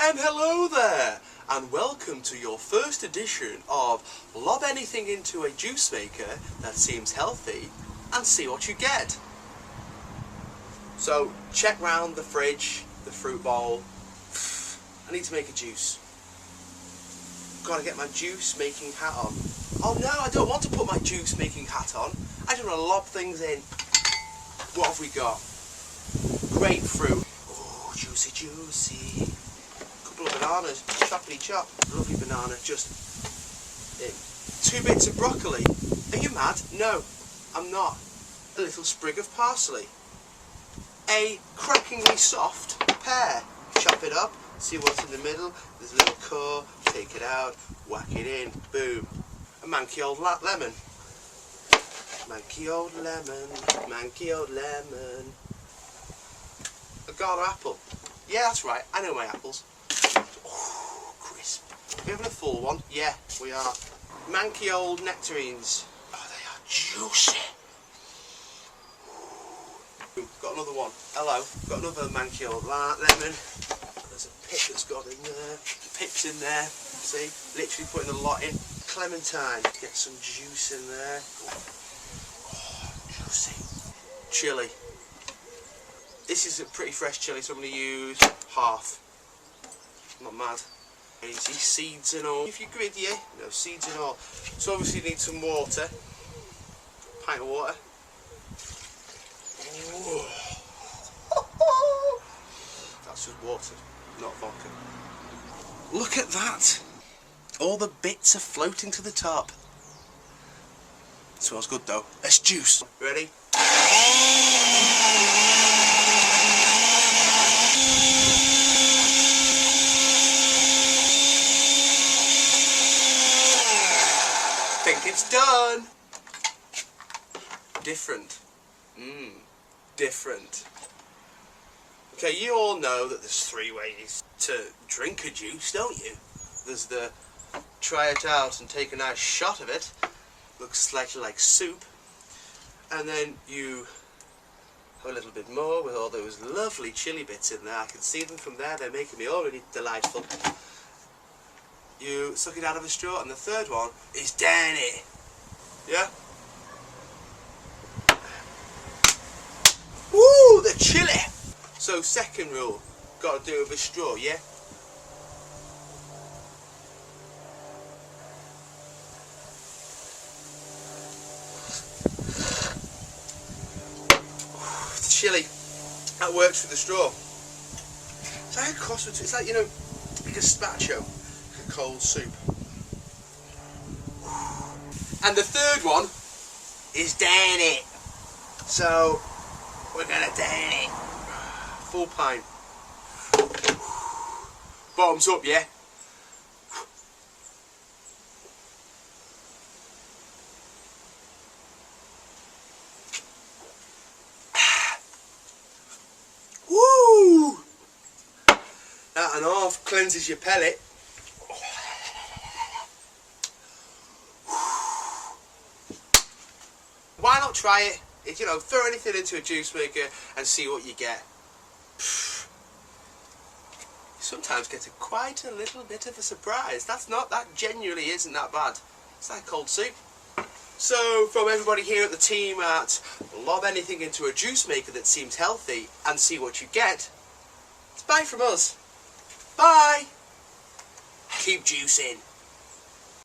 And hello there, and welcome to your first edition of Lob Anything into a Juice Maker that seems healthy and see what you get. So check round the fridge, the fruit bowl. I need to make a juice. Gotta get my juice making hat on. Oh no, I don't want to put my juice making hat on. I just want to lob things in. What have we got? Grapefruit. Oh, juicy, juicy. Couple of bananas. Choppity chop. Lovely banana. Just 2 bits of broccoli. Are you mad? No, I'm not. A little sprig of parsley. A crackingly soft pear. Chop it up. See what's in the middle. There's a little core. Take it out. Whack it in. Boom. A manky old lemon. Manky old lemon. Manky old lemon. A gala apple. Yeah, that's right. I know my apples. Oh, crisp. Are we having a full one? Yeah, we are. Manky old nectarines. Oh, they are juicy. Got another one. Hello. Got another manky old lemon. There's a pip that's got in there. The pip's in there. See? Literally putting a lot in. Clementine. Get some juice in there. Oh, juicy. Chilli. This is a pretty fresh chilli, so I'm going to use half. Not mad. Easy. Seeds and all. If you're greedy, no, seeds and all. So obviously you need some water. Pint of water. Ooh. That's just water, not vodka. Look at that! All the bits are floating to the top. Smells good though. Let's juice. Ready? Think it's done. Different. Different. Okay, you all know that there's 3 ways to drink a juice, don't you? There's the try it out and take a nice shot of it. Looks slightly like soup. And then you have a little bit more with all those lovely chili bits in there. I can see them from there. They're making me already delightful. You suck it out of a straw. And the third one is down it. Yeah? Woo! The chili! So second rule, got to do it with a straw, yeah? The chili, that works with the straw. It's like a cross between, it's like, you know, like a gazpacho, like a cold soup. And the third one is down it. So we're gonna down it. Full pint. Bottoms up, yeah? Woo! That and half cleanses your pellet. Why not try it? You know, throw anything into a juice maker and see what you get. Sometimes get quite a little bit of a surprise. That genuinely isn't that bad. It's like cold soup. So from everybody here at the team at Lob Anything into a Juice Maker that seems healthy and see what you get, it's bye from us. Bye. Keep juicing.